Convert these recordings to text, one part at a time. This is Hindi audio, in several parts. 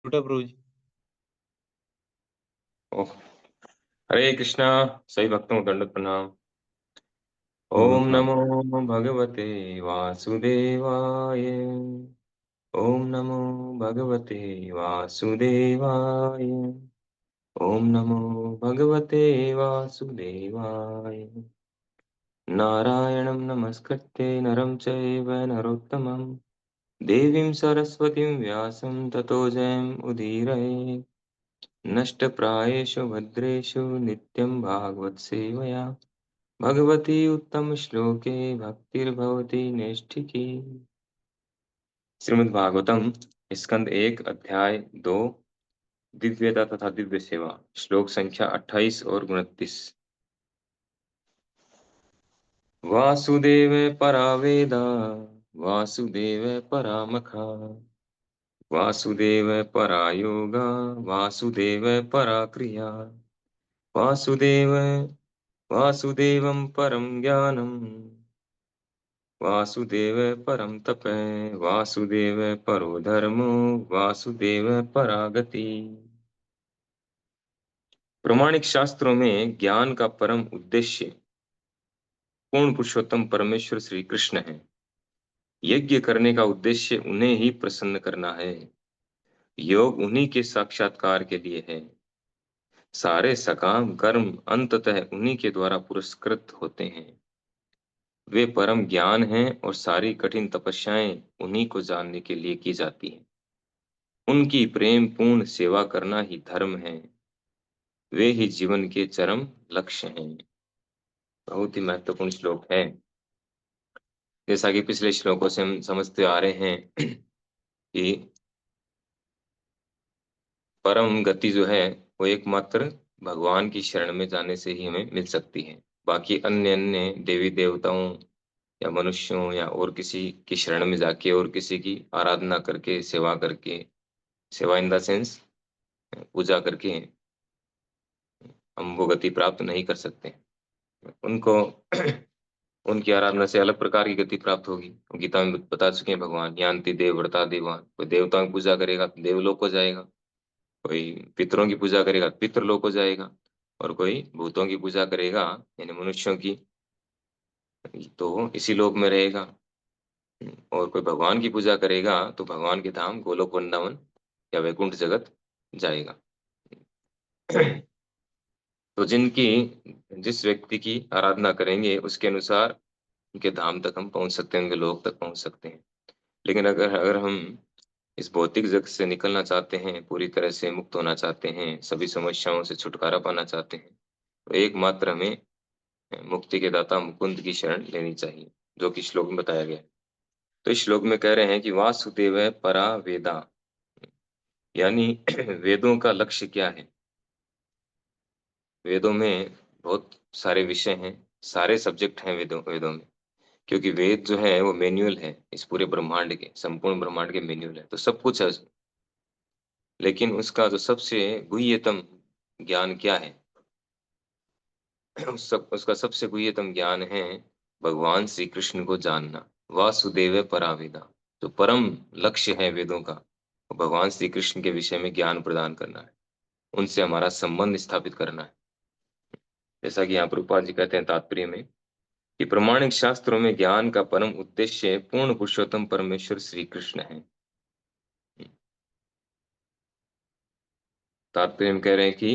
छोटा ब्रूज। ओह, हरे कृष्णा। सही भक्तों को दंडवत प्रणाम। हाँ, ओम प्रणाम। नमो भगवते वासुदेवाय। ओम नमो भगवते वासुदेवाय। ओम नमो भगवते वासुदेवाय। नारायणं नमस्कृत्य नरं चैव नरोत्तमं देवीं सरस्वतीं व्यासं ततो जयम् उदीरये। नष्टप्रायेषु भद्रेषु नित्यं भागवत सेवया भगवती उत्तम श्लोके भक्तिर्भवती नैष्ठिकी। श्रीमद् भागवतम स्कंद 1 अध्याय 2 दिव्यता तथा दिव्य सेवा श्लोक संख्या 28 और 29। वासुदेव परा वेदा वासुदेव परामखा वासुदेव परा योगा वासुदेव परा क्रिया वासुदेव वासुदेवं परं ज्ञानम् वासुदेव परम तप वासुदेव परो धर्मो वासुदेव परागति। प्रमाणिक शास्त्रों में ज्ञान का परम उद्देश्य पूर्ण पुरुषोत्तम परमेश्वर श्री कृष्ण है। यज्ञ करने का उद्देश्य उन्हें ही प्रसन्न करना है। योग उन्हीं के साक्षात्कार के लिए है। सारे सकाम कर्म अंततः उन्हीं के द्वारा पुरस्कृत होते हैं। वे परम ज्ञान हैं और सारी कठिन तपस्याएं उन्हीं को जानने के लिए की जाती हैं। उनकी प्रेम पूर्ण सेवा करना ही धर्म है। वे ही जीवन के चरम लक्ष्य हैं। बहुत ही महत्वपूर्ण श्लोक है। जैसा कि पिछले श्लोकों से हम समझते आ रहे हैं कि परम गति जो है वो एकमात्र भगवान की शरण में जाने से ही हमें मिल सकती है। बाकी अन्य अन्य देवी देवताओं या मनुष्यों या और किसी की शरण में जाके और किसी की आराधना करके सेवा करके, सेवा इन द सेंस पूजा करके हम वो गति प्राप्त नहीं कर सकते। उनको उनकी आराधना से अलग प्रकार की गति प्राप्त होगी। गीता में बता चुके हैं भगवान, यान्ति देवव्रता देवान। कोई देवताओं की पूजा करेगा तो देवलोक को जाएगा, कोई पितरों की पूजा करेगा तो पितरलोक को जाएगा, और कोई भूतों की पूजा करेगा यानी मनुष्यों की तो इसी लोक में रहेगा, और कोई भगवान की पूजा करेगा तो भगवान के धाम गोलोक वृंदावन या वैकुंठ जगत जाएगा। तो जिनकी जिस व्यक्ति की आराधना करेंगे उसके अनुसार उनके धाम तक हम पहुंच सकते हैं, उनके लोक तक पहुंच सकते हैं। लेकिन अगर अगर हम इस भौतिक जगत से निकलना चाहते हैं, पूरी तरह से मुक्त होना चाहते हैं, सभी समस्याओं से छुटकारा पाना चाहते हैं, तो एकमात्र हमें मुक्ति के दाता मुकुंद की शरण लेनी चाहिए, जो कि श्लोक में बताया गया है। तो इस श्लोक में कह रहे हैं कि वासुदेव परा वेदा, यानी वेदों का लक्ष्य क्या है। वेदों में बहुत सारे विषय हैं, सारे सब्जेक्ट हैं वेदों वेदों में, क्योंकि वेद जो है वो मैन्युअल है इस पूरे ब्रह्मांड के, संपूर्ण ब्रह्मांड के मैन्युअल है, तो सब कुछ है उसमें। लेकिन उसका जो सबसे गुह्यतम ज्ञान क्या है, उसका सबसे गुह्यतम ज्ञान है भगवान श्री कृष्ण को जानना। वासुदेव परावेदा, जो परम लक्ष्य है वेदों का, वो भगवान श्री कृष्ण के विषय में ज्ञान प्रदान करना है, उनसे हमारा संबंध स्थापित करना है। जैसा कि यहाँ पर रूपा जी कहते हैं तात्पर्य में कि प्रमाणिक शास्त्रों में ज्ञान का परम उद्देश्य पूर्ण पुरुषोत्तम परमेश्वर श्री कृष्ण है। तात्पर्य में कह रहे हैं कि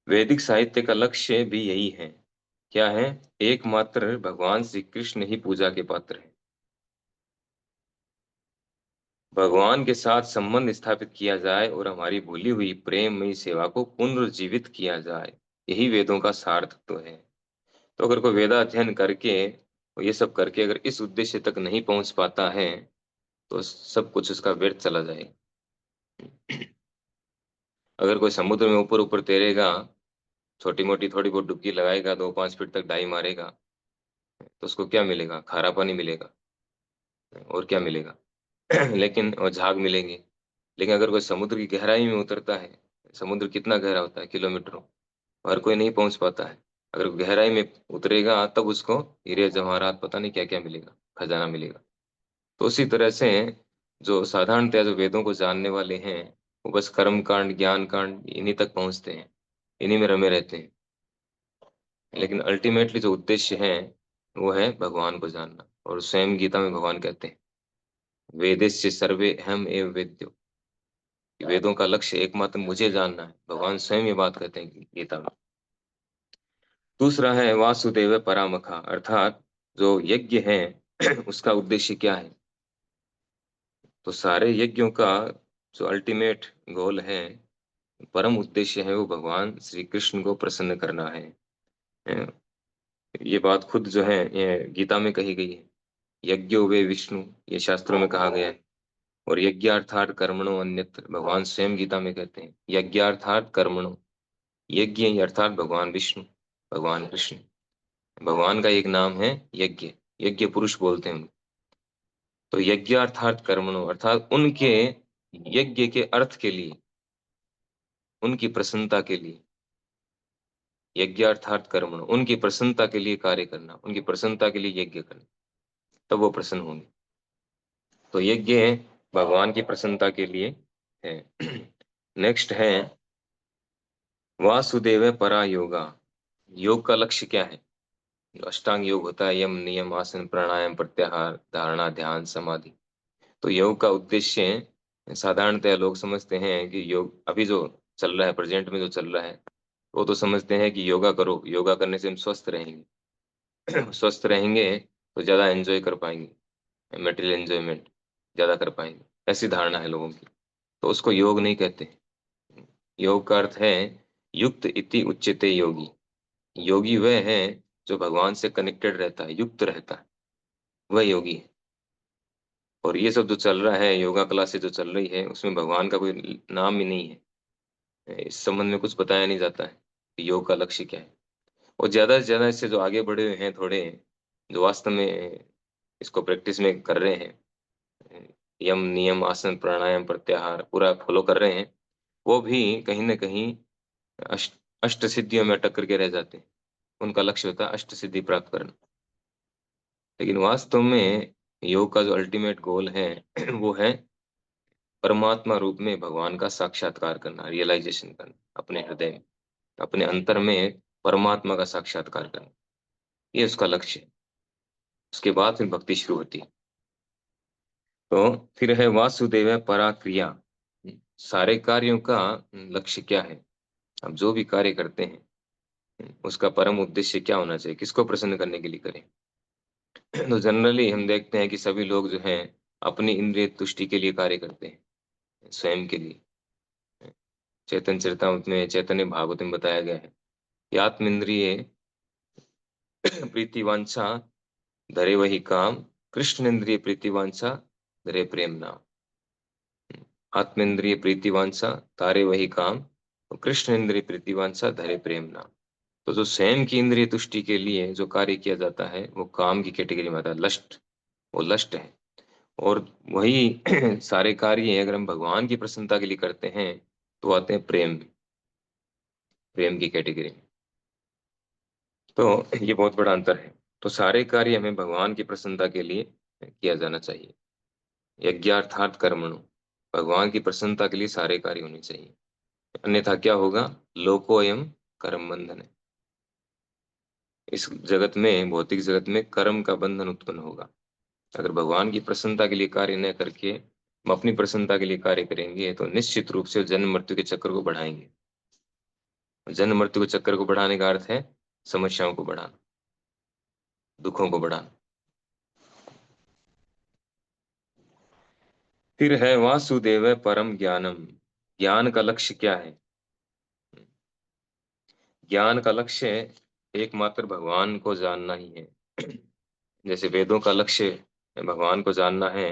वैदिक साहित्य का लक्ष्य भी यही है। क्या है? एकमात्र भगवान श्री कृष्ण ही पूजा के पात्र है। भगवान के साथ संबंध स्थापित किया जाए और हमारी भूली हुई प्रेममयी सेवा को पुनर्जीवित किया जाए, यही वेदों का सार तत्व है। तो अगर कोई वेदाध्ययन करके और ये सब करके अगर इस उद्देश्य तक नहीं पहुंच पाता है तो सब कुछ उसका व्यर्थ चला जाएगा। अगर कोई समुद्र में ऊपर ऊपर तैरेगा, छोटी मोटी थोड़ी बहुत डुबकी लगाएगा, 2-5 फीट तक डाई मारेगा, तो उसको क्या मिलेगा? खारा पानी मिलेगा, और क्या मिलेगा? लेकिन और झाग मिलेंगे। लेकिन अगर कोई समुद्र की गहराई में उतरता है, समुद्र कितना गहरा होता है? किलोमीटरों। हर कोई नहीं पहुंच पाता है। अगर गहराई में उतरेगा तब उसको हीरे जवाहरात पता नहीं क्या क्या मिलेगा, खजाना मिलेगा। तो उसी तरह से जो साधारणतया जो वेदों को जानने वाले हैं, वो बस कर्म कांड, ज्ञान कांड इन्हीं तक पहुंचते हैं, इन्हीं में रमे रहते हैं। लेकिन अल्टीमेटली जो उद्देश्य है वो है भगवान को जानना। और स्वयं गीता में भगवान कहते हैं, वेदेस्य सर्वे अहम एव वेद्यो, कि वेदों का लक्ष्य एकमात्र मुझे जानना है। भगवान स्वयं ये बात कहते हैं गीता में। दूसरा है वासुदेव परामखा, अर्थात जो यज्ञ है उसका उद्देश्य क्या है। तो सारे यज्ञों का जो अल्टीमेट गोल है, परम उद्देश्य है, वो भगवान श्री कृष्ण को प्रसन्न करना है। अ, ये बात खुद जो है ये गीता में कही गई है, यज्ञो वे विष्णु, ये शास्त्रों में कहा गया है। और यज्ञार्थात कर्मणो अन्यत्र, भगवान स्वयं गीता में कहते हैं यज्ञार्थात कर्मणो, यज्ञ अर्थात भगवान विष्णु, भगवान कृष्ण। भगवान का एक नाम है यज्ञ, यज्ञ पुरुष बोलते हैं उनको। तो यज्ञार्थात कर्मणो अर्थात उनके यज्ञ के अर्थ के लिए, उनकी प्रसन्नता के लिए, यज्ञार्थात कर्मणो उनकी प्रसन्नता के लिए कार्य करना, उनकी प्रसन्नता के लिए यज्ञ करना, तब वो प्रसन्न होंगे। तो यज्ञ भगवान की प्रसन्नता के लिए है। नेक्स्ट है वासुदेव परा योगा, योग का लक्ष्य क्या है। जो अष्टांग योग होता है, यम नियम आसन प्राणायाम प्रत्याहार धारणा ध्यान समाधि। तो योग का उद्देश्य साधारणतः लोग समझते हैं कि योग अभी जो चल रहा है, प्रेजेंट में जो चल रहा है, वो तो समझते हैं कि योगा करो, योगा करने से हम स्वस्थ रहेंगे। स्वस्थ रहेंगे तो ज्यादा एंजॉय कर पाएंगे, मेटेरियल एंजॉयमेंट ज्यादा कर पाएंगे, ऐसी धारणा है लोगों की। तो उसको योग नहीं कहते। योग का अर्थ है युक्त इति उच्यते योगी। योगी वह है जो भगवान से कनेक्टेड रहता है, युक्त रहता है, वह योगी है। और ये सब जो चल रहा है, योगा क्लासेस जो चल रही है, उसमें भगवान का कोई नाम ही नहीं है। इस संबंध में कुछ बताया नहीं जाता है कि योग का लक्ष्य क्या है। और ज्यादा से ज्यादा इससे जो आगे बढ़े हुए हैं थोड़े, जो वास्तव में इसको प्रैक्टिस में कर रहे हैं, यम नियम आसन प्राणायाम प्रत्याहार पूरा फॉलो कर रहे हैं, वो भी कहीं ना कहीं अष्ट सिद्धियों में अटक करके रह जाते हैं। उनका लक्ष्य होता है अष्ट सिद्धि प्राप्त करना। लेकिन वास्तव में योग का जो अल्टीमेट गोल है वो है परमात्मा रूप में भगवान का साक्षात्कार करना, रियलाइजेशन करना अपने हृदय में, अपने अंतर में परमात्मा का साक्षात्कार करना। ये उसका लक्ष्य है। उसके बाद फिर भक्ति शुरू होती है। तो फिर है वासुदेव परा क्रिया, सारे कार्यों का लक्ष्य क्या है। अब जो भी कार्य करते हैं, उसका परम उद्देश्य क्या होना चाहिए, किसको प्रसन्न करने के लिए करें। तो जनरली हम देखते हैं कि सभी लोग जो हैं अपनी इंद्रिय तुष्टि के लिए कार्य करते हैं, स्वयं के लिए। चैतन्य चरितामृत में, चैतन्य भागवत में बताया गया है कि आत्मेंद्रिय प्रीति वांछा धरे वही काम, कृष्ण इंद्रिय प्रीति वांछा धरे प्रेम नाम। आत्मेंद्रिय प्रीति वांछा तारे वही काम, और कृष्ण इंद्रिय प्रीति वांछा धरे प्रेम नाम। तो जो स्वयं की इंद्रिय तुष्टि के लिए जो कार्य किया जाता है वो काम की कैटेगरी में आता है, लस्ट, वो लस्ट है। और वही सारे कार्य अगर हम भगवान की प्रसन्नता के लिए करते हैं तो आते हैं प्रेम में, प्रेम की कैटेगरी में। तो ये बहुत बड़ा अंतर है। तो सारे कार्य हमें भगवान की प्रसन्नता के लिए किया जाना चाहिए। यज्ञार्थात कर्मणु, भगवान की प्रसन्नता के लिए सारे कार्य होने चाहिए। अन्यथा क्या होगा, लोकोयम कर्म बंधन है। इस जगत में, भौतिक जगत में कर्म का बंधन उत्पन्न होगा। अगर भगवान की प्रसन्नता के लिए कार्य न करके हम अपनी प्रसन्नता के लिए कार्य करेंगे तो निश्चित रूप से जन्म मृत्यु के चक्कर को बढ़ाएंगे। जन्म मृत्यु के चक्कर को बढ़ाने का अर्थ है समस्याओं को बढ़ाना, दुखों को बढ़ाना। फिर है वासुदेव परम ज्ञानम, ज्ञान का लक्ष्य क्या है। ज्ञान का लक्ष्य एकमात्र भगवान को जानना ही है। जैसे वेदों का लक्ष्य भगवान को जानना है,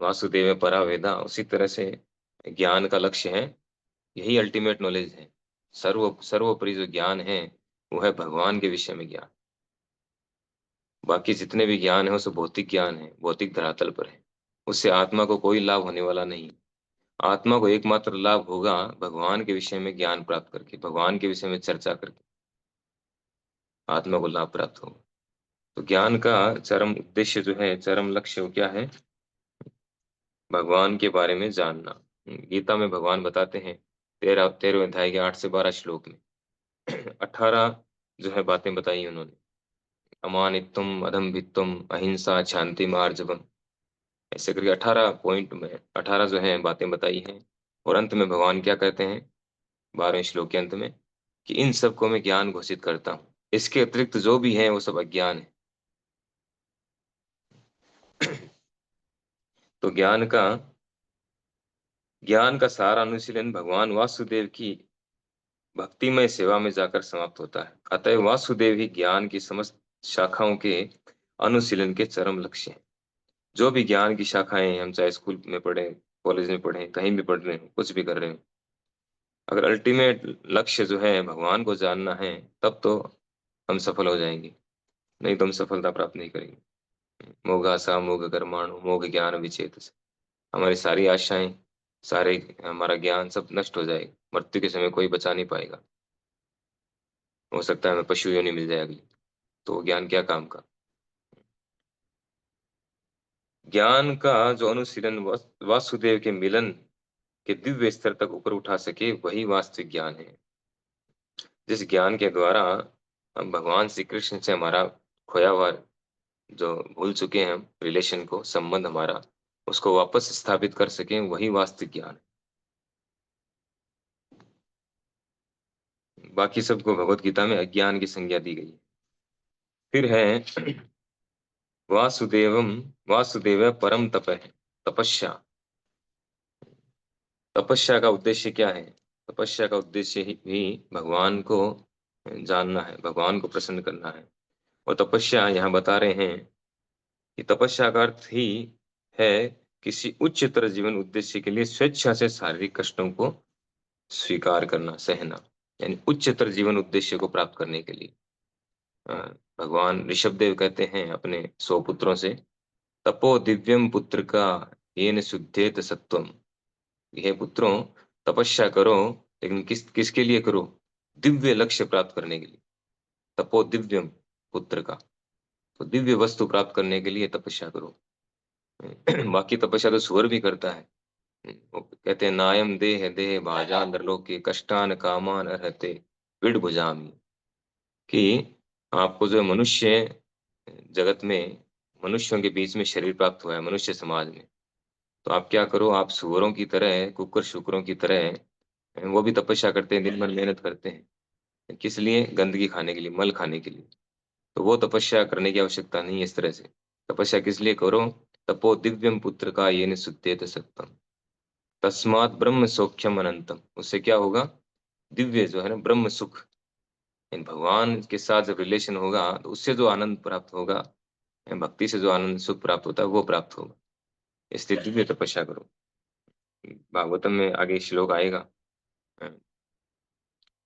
वासुदेव परा वेदा, उसी तरह से ज्ञान का लक्ष्य है, यही अल्टीमेट नॉलेज है। सर्वोपरि जो ज्ञान है वो है भगवान के विषय में ज्ञान। बाकी जितने भी ज्ञान है वो सब भौतिक ज्ञान है, भौतिक धरातल पर है। उससे आत्मा को कोई लाभ होने वाला नहीं। आत्मा को एकमात्र लाभ होगा भगवान के विषय में ज्ञान प्राप्त करके, भगवान के विषय में चर्चा करके आत्मा को लाभ प्राप्त होगा। तो ज्ञान का चरम उद्देश्य जो है, चरम लक्ष्य वो क्या है, भगवान के बारे में जानना। गीता में भगवान बताते हैं 13वें अध्याय के 8 से 12 श्लोक में 18 जो है बातें बताई उन्होंने। अमानित्वम, अदम्भित्वम, अहिंसा, शांति, मार्जवम, ऐसे करके 18 पॉइंट में 18 जो है बातें बताई हैं। और अंत में भगवान क्या कहते हैं 12वें श्लोक के अंत में, कि इन सबको मैं ज्ञान घोषित करता हूँ, इसके अतिरिक्त जो भी है वो सब अज्ञान है। तो ज्ञान का सारा अनुशीलन भगवान वासुदेव की भक्तिमय सेवा में जाकर समाप्त होता है। अतः वासुदेव ही ज्ञान की समस्त शाखाओं के अनुशीलन के चरम लक्ष्य हैं। जो भी ज्ञान की शाखाएं हैं, हम चाहे स्कूल में पढ़े, कॉलेज में पढ़े, कहीं भी पढ़ रहे हो, कुछ भी कर रहे हो, अगर अल्टीमेट लक्ष्य जो है भगवान को जानना है, तब तो हम सफल हो जाएंगे, नहीं तो हम सफलता प्राप्त नहीं करेंगे। मोघासा मोघ कर्माणु मोघ ज्ञान विचेत, हमारी सारी आशाएं, सारे हमारा ज्ञान सब नष्ट हो जाएगा, मृत्यु के समय कोई बचा नहीं पाएगा। हो सकता है हमें पशु योनि मिल जाए अगली, तो वो ज्ञान क्या काम का। ज्ञान का जो अनुशीलन वासुदेव के मिलन के दिव्य स्तर तक ऊपर उठा सके, वही वास्तविक ज्ञान है। जिस ज्ञान के द्वारा हम भगवान श्री कृष्ण से हमारा खोया हुआ, जो भूल चुके हैं हम रिलेशन को, संबंध हमारा, उसको वापस स्थापित कर सकें, वही वास्तविक ज्ञान है। बाकी सबको भगवत गीता में अज्ञान की संज्ञा दी गई है। फिर है वासुदेवम, वासुदेव परम तप है, तपस्या। तपस्या का उद्देश्य क्या है? तपस्या का उद्देश्य ही भी भगवान को जानना है, भगवान को प्रसन्न करना है। और तपस्या यहाँ बता रहे हैं कि तपस्या का अर्थ ही है किसी उच्चतर जीवन उद्देश्य के लिए स्वेच्छा से शारीरिक कष्टों को स्वीकार करना, सहना, यानी उच्चतर जीवन उद्देश्य को प्राप्त करने के लिए। अ, भगवान ऋषभदेव कहते हैं अपने 100 पुत्रों से, तपो दिव्यम पुत्र का येन शुद्धेत सत्वम। हे पुत्रों, तपस्या करो, लेकिन किसके लिए करो? दिव्य लक्ष्य प्राप्त करने के लिए। तपो दिव्यम पुत्र का, तो दिव्य वस्तु प्राप्त करने के लिए तपस्या करो। बाकी तपस्या तो सुअर भी करता है। वो कहते हैं नायम देह देह भाजा नरलोके कष्टान कामान रहते विड भुजामी, कि आपको जो मनुष्य जगत में, मनुष्यों के बीच में शरीर प्राप्त हुआ है, मनुष्य समाज में, तो आप क्या करो, आप सुअरों की तरह, कुकुर शुकरों की तरह, वो भी तपस्या करते हैं, दिन भर मेहनत करते हैं। किस लिए? गंदगी खाने के लिए, मल खाने के लिए। तो वो तपस्या करने की आवश्यकता नहीं है इस तरह से। तपस्या किस लिए करो? तपो दिव्यम पुत्र का ये निषुद्धेत सत्तम, तस्मात ब्रह्म सौख्यम अनंतम। उससे क्या होगा? दिव्य जो है ना, ब्रह्म सुख, इन भगवान के साथ जब रिलेशन होगा तो उससे जो आनंद प्राप्त होगा, भक्ति से जो आनंद सुख प्राप्त होता है, वो प्राप्त होगा। इसलिए दिव्य तपस्या करो। भागवतम में आगे श्लोक आएगा,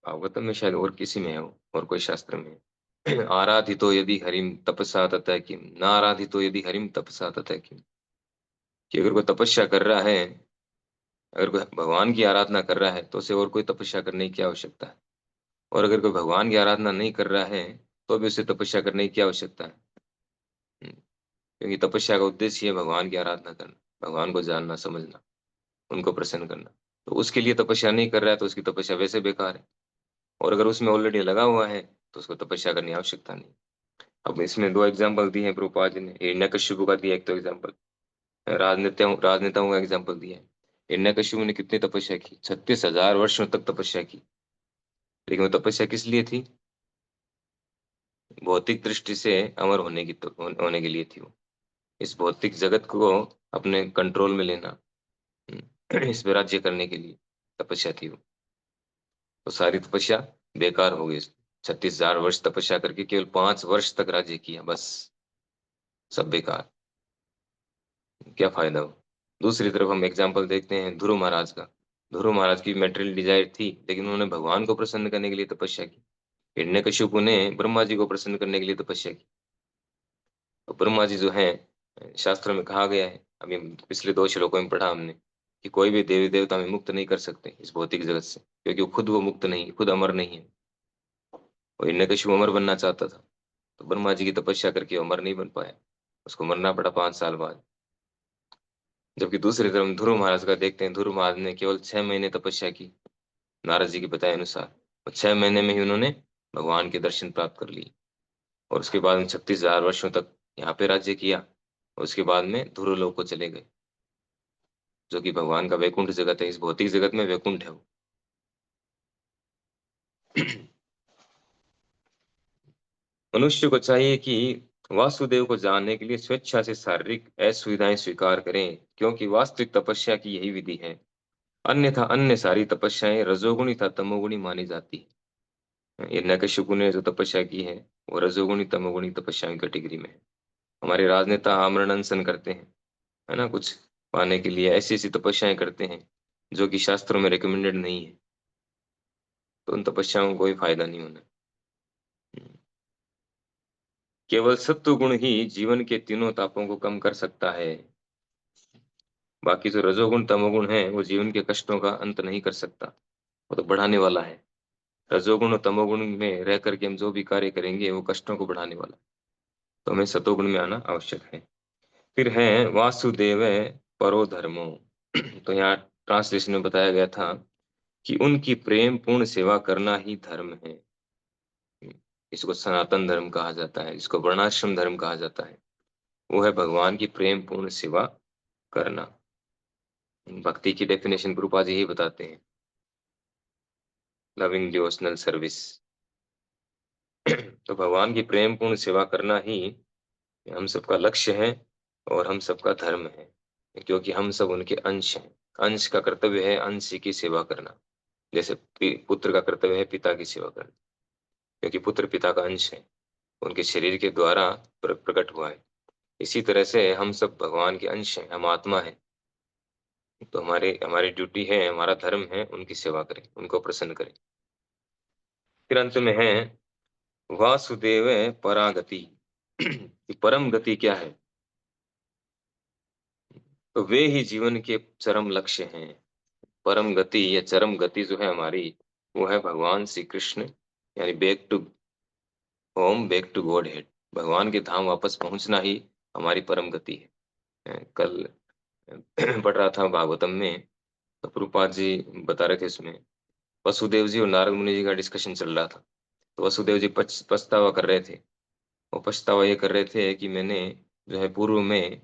भागवतम में शायद और किसी में है वो, और कोई शास्त्र में है। आराधितो यदि हरिम तपसा ततः किम, न आराधितो यदि हरिम तपसा ततः किम, कि अगर कोई तपस्या कर रहा है, अगर कोई भगवान की आराधना कर रहा है, तो उसे और कोई तपस्या करने की क्या आवश्यकता है? और अगर कोई भगवान की आराधना नहीं कर रहा है, तो भी उसे तपस्या करने की क्या आवश्यकता है? क्योंकि तपस्या का उद्देश्य है भगवान की आराधना करना, भगवान को जानना, समझना, उनको प्रसन्न करना। तो उसके लिए तपस्या नहीं कर रहा है, तो उसकी तपस्या वैसे बेकार है। और अगर उसमें ऑलरेडी लगा हुआ है, तो उसको तपस्या करने की आवश्यकता नहीं। अब इसमें दो एग्जाम्पल दिए हैं प्रभुपाद जी ने, हिरण्यकशिपु का दिया एक तो एग्जाम्पल, राजनेताओं का एग्जाम्पल दिया है। हिरण्यकशिपु ने कितनी तपस्या की? 36,000 वर्षों तक तपस्या की। लेकिन वो तपस्या किस लिए थी? भौतिक दृष्टि से अमर होने के लिए थी वो। इस भौतिक जगत को अपने कंट्रोल में लेना, इस पे राज्य करने के लिए तपस्या थी वो। तो सारी तपस्या बेकार हो गई। 36,000 वर्ष तपस्या करके केवल 5 वर्ष तक राज्य किया, बस सब बेकार, क्या फायदा हो। दूसरी तरफ हम एग्जाम्पल देखते हैं ध्रुव महाराज का। ध्रुव महाराज की मेटेरियल डिजायर थी, लेकिन उन्होंने भगवान को प्रसन्न करने के लिए तपस्या की। हिरण्यकशिपु ने ब्रह्मा जी को प्रसन्न करने के लिए तपस्या की। और ब्रह्मा जी जो है, शास्त्र में कहा गया है, अभी पिछले 2 श्लोकों में पढ़ा हमने, कि कोई भी देवी देवता में मुक्त नहीं कर सकते इस भौतिक जगत से, क्योंकि वो मुक्त नहीं, खुद अमर नहीं है। और हिरण्यकशिपु अमर बनना चाहता था, तो ब्रह्मा जी की तपस्या करके वो अमर नहीं बन पाया, उसको मरना पड़ा 5 साल बाद। जबकि दूसरी तरफ ध्रुव महाराज का देखते हैं, ध्रुव महाराज ने केवल 6 महीने तपस्या की, नारद जी के बताए अनुसार, और 6 महीने में ही उन्होंने भगवान के दर्शन प्राप्त कर लिए, और उसके बाद में 36,000 वर्षों तक यहाँ पे राज्य किया, और उसके बाद में ध्रुव लोक को चले गए, जो कि भगवान का वैकुंठ जगत है, इस भौतिक जगत में वैकुंठ है वो। मनुष्य को चाहिए कि वासुदेव को जानने के लिए स्वेच्छा से शारीरिक असुविधाएं स्वीकार करें, क्योंकि वास्तविक तपस्या की यही विधि है। अन्यथा अन्य सारी तपस्याएं रजोगुणी तथा तमोगुणी मानी जाती है। ये नकश्यप ने जो तपस्या की है वो रजोगुणी तमोगुणी तपस्या की कैटेगरी में है। हमारे राजनेता आमरण अनशन करते हैं, है ना, कुछ पाने के लिए ऐसी ऐसी तपस्याएं करते हैं जो कि शास्त्रों में रिकमेंडेड नहीं है, तो उन तपस्याओं को कोई फायदा नहीं होना। केवल सत्व गुण ही जीवन के तीनों तापों को कम कर सकता है। बाकी जो रजोगुण तमोगुण है वो जीवन के कष्टों का अंत नहीं कर सकता, वो तो बढ़ाने वाला है। रजोगुण और तमोगुण में रह करके हम जो भी कार्य करेंगे वो कष्टों को बढ़ाने वाला है। तो हमें सतोगुण में आना आवश्यक है। फिर है वासुदेव परो धर्मो। तो यहाँ ट्रांसलेशन में बताया गया था कि उनकी प्रेम पूर्ण सेवा करना ही धर्म है। इसको सनातन धर्म कहा जाता है, इसको वर्णाश्रम धर्म कहा जाता है। वो है भगवान की प्रेम पूर्ण सेवा करना। भक्ति की डेफिनेशन प्रभुपाद जी यही बताते हैं, लविंग डिवोशनल सर्विस। तो भगवान की प्रेम पूर्ण सेवा करना ही हम सबका लक्ष्य है और हम सबका धर्म है, क्योंकि हम सब उनके अंश हैं। अंश का कर्तव्य है अंश की सेवा करना, जैसे पुत्र का कर्तव्य है पिता की सेवा करना, क्योंकि पुत्र पिता का अंश है, उनके शरीर के द्वारा प्रकट हुआ है। इसी तरह से हम सब भगवान के अंश हैं, हम आत्मा है। तो हमारे हमारी ड्यूटी है, हमारा धर्म है उनकी सेवा करें, उनको प्रसन्न करें। फिर अंत में है वासुदेव परागति। कि परम गति क्या है? तो वे ही जीवन के चरम लक्ष्य हैं। परम गति या चरम गति जो है हमारी, वो है भगवान श्री कृष्ण, यानी back to home, back to Godhead. भगवान के धाम वापस पहुंचना ही हमारी परम गति है। कल पढ़ रहा था भागवतम में, तो प्रभुपाद जी बता रहे थे उसमें, वसुदेव जी और नारद मुनि जी का डिस्कशन चल रहा था। तो वसुदेव जी पछतावा कर रहे थे। वो पछतावा ये कर रहे थे कि मैंने जो है पूर्व में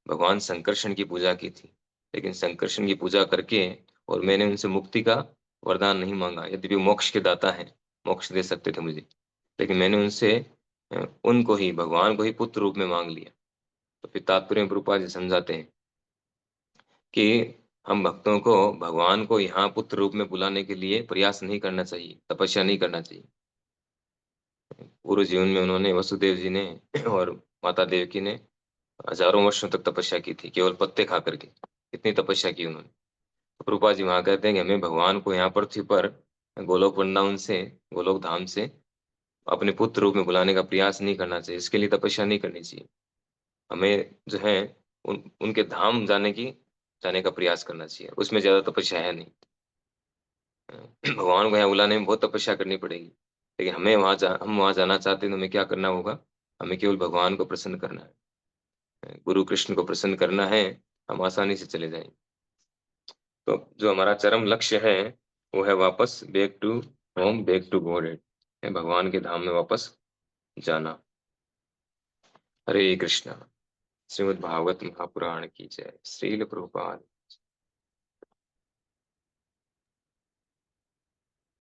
भगवान संकर्षण की पूजा की थी, लेकिन संकर्षण की पूजा करके और मैंने उनसे मुक्ति का वरदान नहीं मांगा, यद्यपि वो मोक्ष के दाता है, मोक्ष दे सकते थे मुझे, लेकिन मैंने उनसे उनको ही, भगवान को ही पुत्र रूप में मांग लिया। तो फिर तात्पर्य में प्रभुपाद जी समझाते हैं कि हम भक्तों को भगवान को यहाँ पुत्र रूप में बुलाने के लिए प्रयास नहीं करना चाहिए, तपस्या नहीं करना चाहिए। पूर्व जीवन में उन्होंने, वसुदेव जी ने और माता देवकी ने हजारों वर्षों तक तपस्या की थी, केवल पत्ते खा करके, इतनी तपस्या की उन्होंने। तो प्रभुपाद जी वहां कहते हैं कि हमें भगवान को यहाँ पृथ्वी पर गोलोक वृंदावन से, गोलोक धाम से अपने पुत्र रूप में बुलाने का प्रयास नहीं करना चाहिए, इसके लिए तपस्या नहीं करनी चाहिए। हमें जो है उनके धाम जाने का प्रयास करना चाहिए, उसमें ज्यादा तपस्या है नहीं। भगवान को यहाँ बुलाने में बहुत तपस्या करनी पड़ेगी, लेकिन हम वहां जाना चाहते हैं तो हमें क्या करना होगा? हमें केवल भगवान को प्रसन्न करना है, गुरु कृष्ण को प्रसन्न करना है, हम आसानी से चले जाएंगे। तो जो हमारा चरम लक्ष्य है वो है वापस back to home, back to God, है भगवान के धाम में वापस जाना। हरे कृष्णा। श्रीमद् भागवत महापुराण की जय। श्रील प्रभुपाद